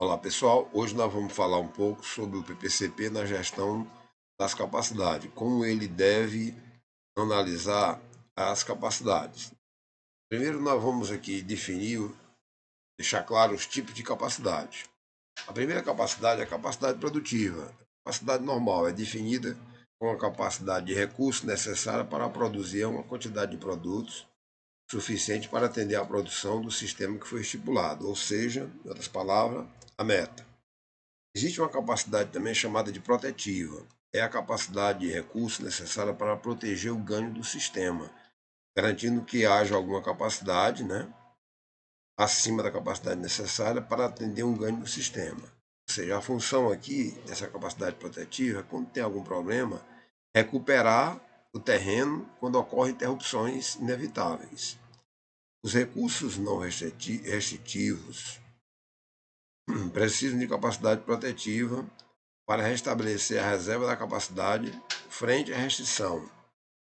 Olá pessoal, hoje nós vamos falar um pouco sobre o PPCP na gestão das capacidades, como ele deve analisar as capacidades. Primeiro nós vamos aqui definir, deixar claro os tipos de capacidade. A primeira capacidade é a capacidade produtiva. A capacidade normal é definida com a capacidade de recurso necessária para produzir uma quantidade de produtos suficiente para atender à produção do sistema que foi estipulado, ou seja, em outras palavras, a meta. Existe uma capacidade também chamada de protetiva. É a capacidade de recurso necessária para proteger o ganho do sistema, garantindo que haja alguma capacidade, acima da capacidade necessária para atender um ganho do sistema. Ou seja, a função aqui dessa capacidade protetiva, quando tem algum problema, é recuperar o terreno quando ocorrem interrupções inevitáveis. Os recursos não restritivos precisam de capacidade protetiva para restabelecer a reserva da capacidade frente à restrição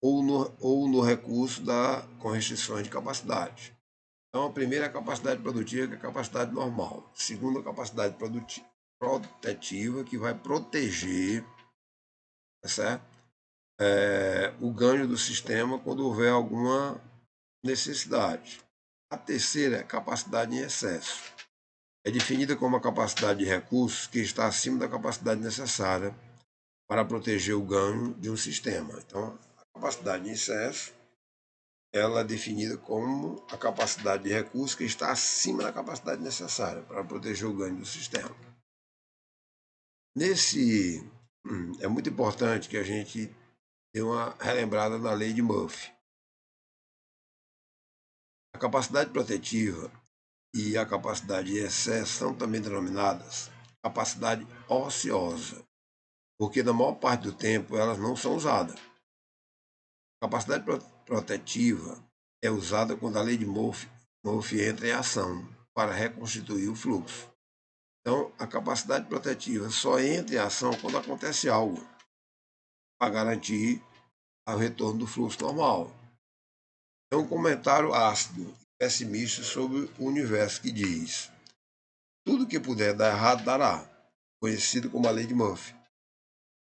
ou no recurso com restrições de capacidade. Então, a primeira é a capacidade produtiva, que é a capacidade normal. A segunda, a capacidade protetiva, que vai proteger, tá certo? O ganho do sistema quando houver alguma necessidade. A terceira é a capacidade em excesso. É definida como a capacidade de recursos que está acima da capacidade necessária para proteger o ganho de um sistema. Então, a capacidade em excesso ela é definida como a capacidade de recurso que está acima da capacidade necessária para proteger o ganho do sistema. É muito importante que a gente dê uma relembrada na lei de Murphy. A capacidade protetiva e a capacidade de excesso são também denominadas capacidade ociosa, porque na maior parte do tempo elas não são usadas. A capacidade protetiva é usada quando a lei de Murphy entra em ação para reconstituir o fluxo. Então, a capacidade protetiva só entra em ação quando acontece algo para garantir o retorno do fluxo normal. É um comentário ácido e pessimista sobre o universo que diz: tudo que puder dar errado dará, conhecido como a lei de Murphy.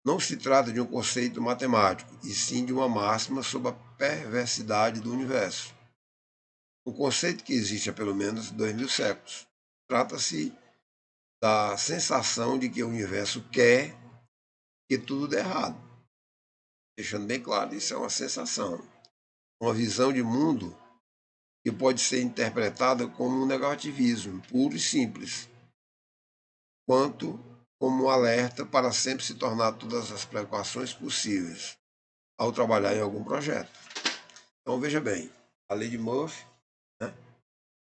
Não se trata de um conceito matemático, e sim de uma máxima sobre a perversidade do universo. Um conceito que existe há pelo menos 2000 séculos. Trata-se da sensação de que o universo quer que tudo dê errado. Deixando bem claro, isso é uma sensação. Uma visão de mundo que pode ser interpretada como um negativismo puro e simples, quanto como um alerta para sempre se tornar todas as precauções possíveis ao trabalhar em algum projeto. Então veja bem, a lei de Murphy,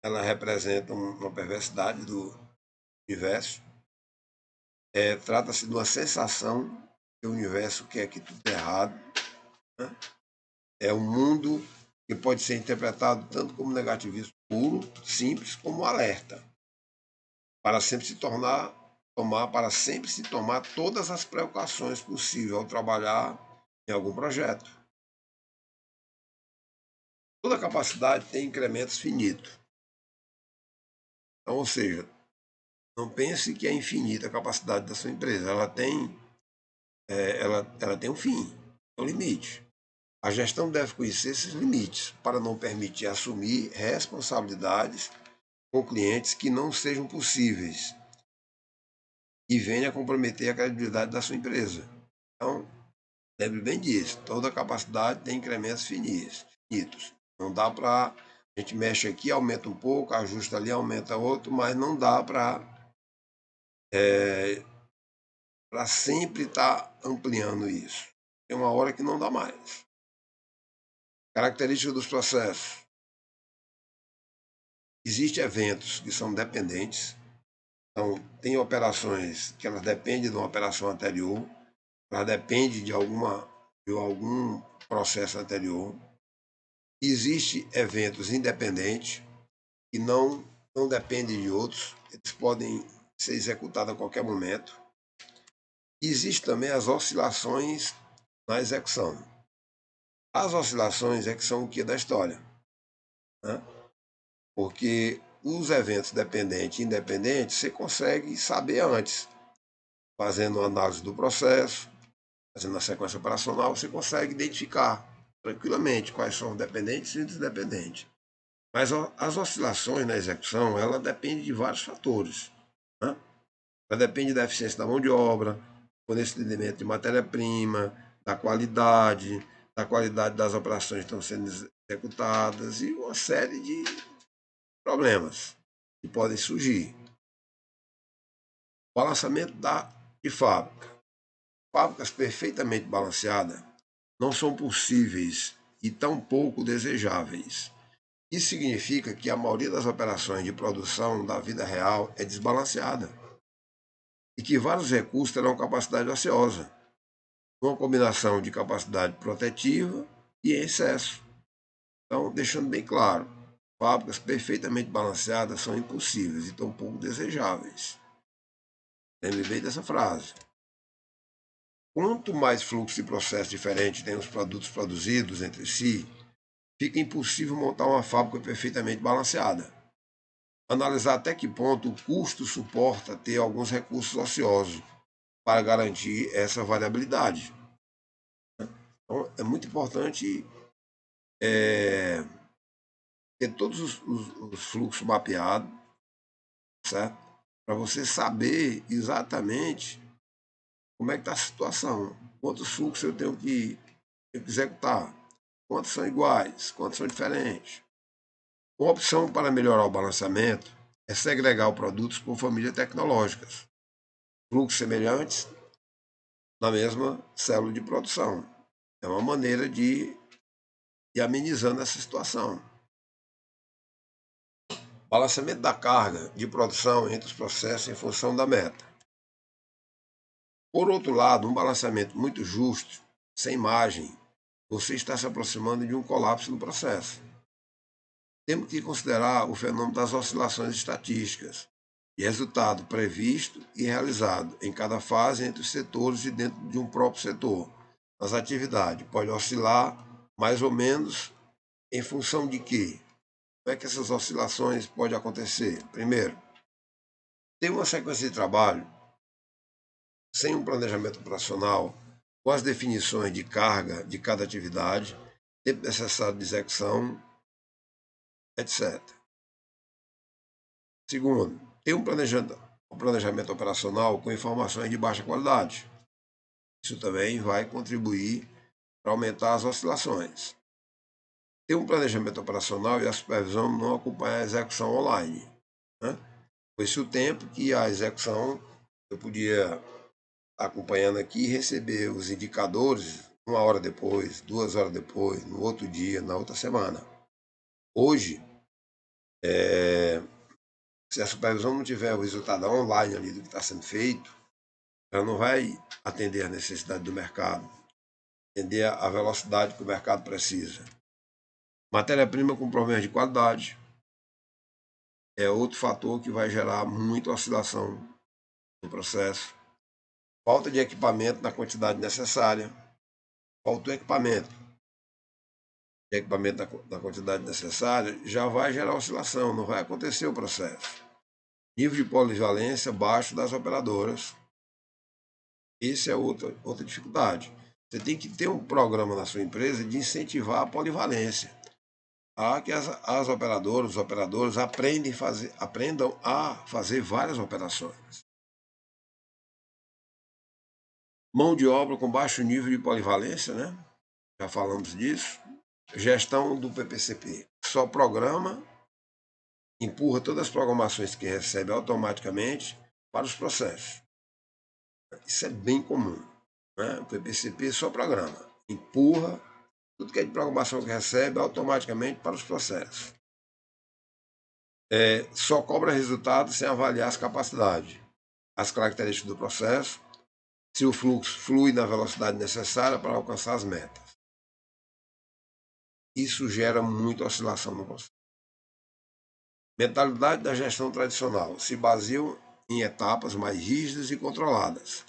ela representa uma perversidade do universo. Trata-se de uma sensação que o universo quer que tudo dê errado. É um mundo que pode ser interpretado tanto como negativismo puro, simples, como alerta, para sempre para sempre se tomar todas as precauções possíveis ao trabalhar em algum projeto. Toda capacidade tem incrementos finitos. Então, ou seja, não pense que é infinita a capacidade da sua empresa. Ela tem um fim, um limite. A gestão deve conhecer esses limites para não permitir assumir responsabilidades com clientes que não sejam possíveis e venha comprometer a credibilidade da sua empresa. Então, lembre bem disso, toda capacidade tem incrementos finitos. Não dá para a gente mexe aqui, aumenta um pouco, ajusta ali, aumenta outro, mas não dá para sempre estar ampliando isso. Tem uma hora que não dá mais. Características dos processos. Existem eventos que são dependentes. Então, tem operações que elas dependem de uma operação anterior, elas dependem de algum processo anterior. Existem eventos independentes que não dependem de outros, eles podem ser executados a qualquer momento. Existem também as oscilações na execução. As oscilações é que são o que da história, né? Porque os eventos dependentes e independentes você consegue saber antes. Fazendo uma análise do processo, fazendo a sequência operacional, você consegue identificar tranquilamente quais são os dependentes e os independentes. Mas as oscilações na execução, ela depende de vários fatores. Né? Ela depende da eficiência da mão de obra, fornecimento de matéria-prima, da qualidade das operações que estão sendo executadas e uma série de problemas que podem surgir. Balanceamento de fábrica. Fábricas perfeitamente balanceadas não são possíveis e tampouco desejáveis. Isso significa que a maioria das operações de produção da vida real é desbalanceada e que vários recursos terão capacidade ociosa, uma combinação de capacidade protetiva e excesso. Então, deixando bem claro, fábricas perfeitamente balanceadas são impossíveis e tampouco desejáveis. Lembre bem dessa frase. Quanto mais fluxo de processo diferente tem os produtos produzidos entre si, fica impossível montar uma fábrica perfeitamente balanceada. Analisar até que ponto o custo suporta ter alguns recursos ociosos para garantir essa variabilidade. Então, é muito importante ter todos os fluxos mapeados, certo? Para você saber exatamente como é que está a situação, quantos fluxos eu tenho que executar, quantos são iguais, quantos são diferentes. Uma opção para melhorar o balanceamento é segregar produtos por famílias tecnológicas, fluxos semelhantes na mesma célula de produção. É uma maneira de ir amenizando essa situação. Balanceamento da carga de produção entre os processos em função da meta. Por outro lado, um balanceamento muito justo, sem margem, você está se aproximando de um colapso no processo. Temos que considerar o fenômeno das oscilações estatísticas e resultado previsto e realizado em cada fase entre os setores e dentro de um próprio setor. As atividades podem oscilar mais ou menos em função de quê? Como é que essas oscilações podem acontecer? Primeiro, tem uma sequência de trabalho sem um planejamento operacional, com as definições de carga de cada atividade, tempo necessário de execução, etc. Segundo, tem um planejamento operacional com informações de baixa qualidade. Isso também vai contribuir para aumentar as oscilações. Tem um planejamento operacional e a supervisão não acompanha a execução online. Né? Foi-se o tempo que a execução eu podia acompanhando aqui e receber os indicadores 1 hora depois, 2 horas depois, no outro dia, na outra semana. Hoje, se a supervisão não tiver o resultado online ali do que está sendo feito, ela não vai atender a necessidade do mercado, atender a velocidade que o mercado precisa. Matéria-prima com problemas de qualidade é outro fator que vai gerar muita oscilação no processo. Falta de equipamento na quantidade necessária. Faltou equipamento na quantidade necessária, já vai gerar oscilação, não vai acontecer o processo. Nível de polivalência baixo das operadoras. Isso é outra dificuldade. Você tem que ter um programa na sua empresa de incentivar a polivalência. Que as operadoras, os operadores aprendam a fazer várias operações. Mão de obra com baixo nível de polivalência, né? Já falamos disso. Gestão do PPCP. Só programa, empurra todas as programações que recebe automaticamente para os processos. Isso é bem comum. Né? O PPCP só programa, empurra tudo que é de programação que recebe automaticamente para os processos. Só cobra resultados sem avaliar as capacidades, as características do processo, se o fluxo flui na velocidade necessária para alcançar as metas. Isso gera muita oscilação no processo. Mentalidade da gestão tradicional se baseia em etapas mais rígidas e controladas,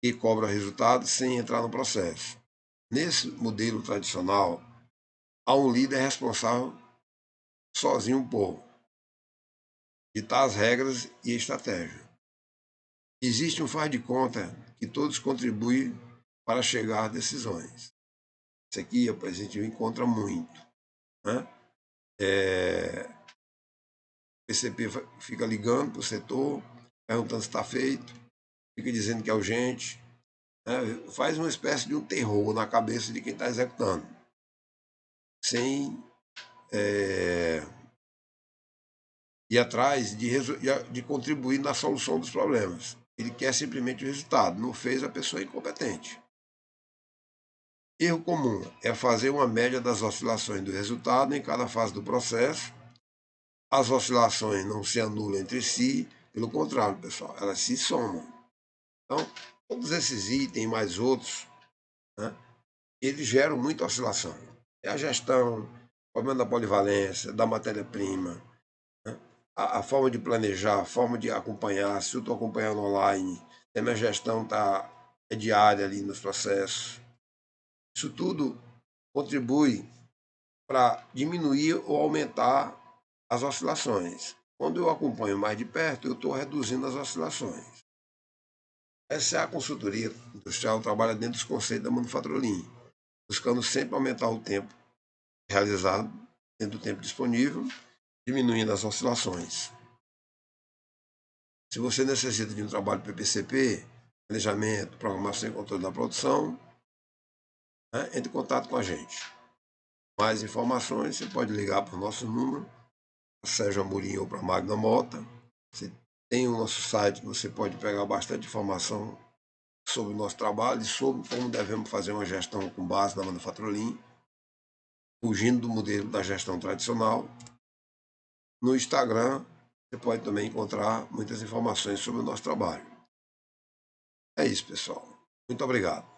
que cobra resultados sem entrar no processo. Nesse modelo tradicional, há um líder responsável sozinho por ditar as regras e a estratégia. Existe um faz de conta que todos contribuem para chegar a decisões. Isso aqui, rapaz, a gente encontra muito, né? O PCP fica ligando para o setor, perguntando se está feito, fica dizendo que é urgente, né? Faz uma espécie de um terror na cabeça de quem está executando, sem ir atrás de contribuir na solução dos problemas. Ele quer simplesmente o resultado, não fez, a pessoa é incompetente. Erro comum é fazer uma média das oscilações do resultado em cada fase do processo. As oscilações não se anulam entre si, pelo contrário, pessoal, elas se somam. Então, todos esses itens, mais outros, né, eles geram muita oscilação. É a gestão, o problema da polivalência, da matéria-prima, né, a forma de planejar, a forma de acompanhar, se eu estou acompanhando online, se a minha gestão é diária ali nos processos. Isso tudo contribui para diminuir ou aumentar as oscilações. Quando eu acompanho mais de perto, eu estou reduzindo as oscilações. Essa é a consultoria industrial, trabalha dentro dos conceitos da manufatura Lean, buscando sempre aumentar o tempo realizado dentro do tempo disponível, diminuindo as oscilações. Se você necessita de um trabalho PPCP, planejamento, programação e controle da produção, né, entre em contato com a gente. Mais informações, você pode ligar para o nosso número, para Sérgio Amorim ou para Magna Mota. Você tem o nosso site, você pode pegar bastante informação sobre o nosso trabalho e sobre como devemos fazer uma gestão com base na manufatura Lean, fugindo do modelo da gestão tradicional. No Instagram, você pode também encontrar muitas informações sobre o nosso trabalho. É isso, pessoal. Muito obrigado.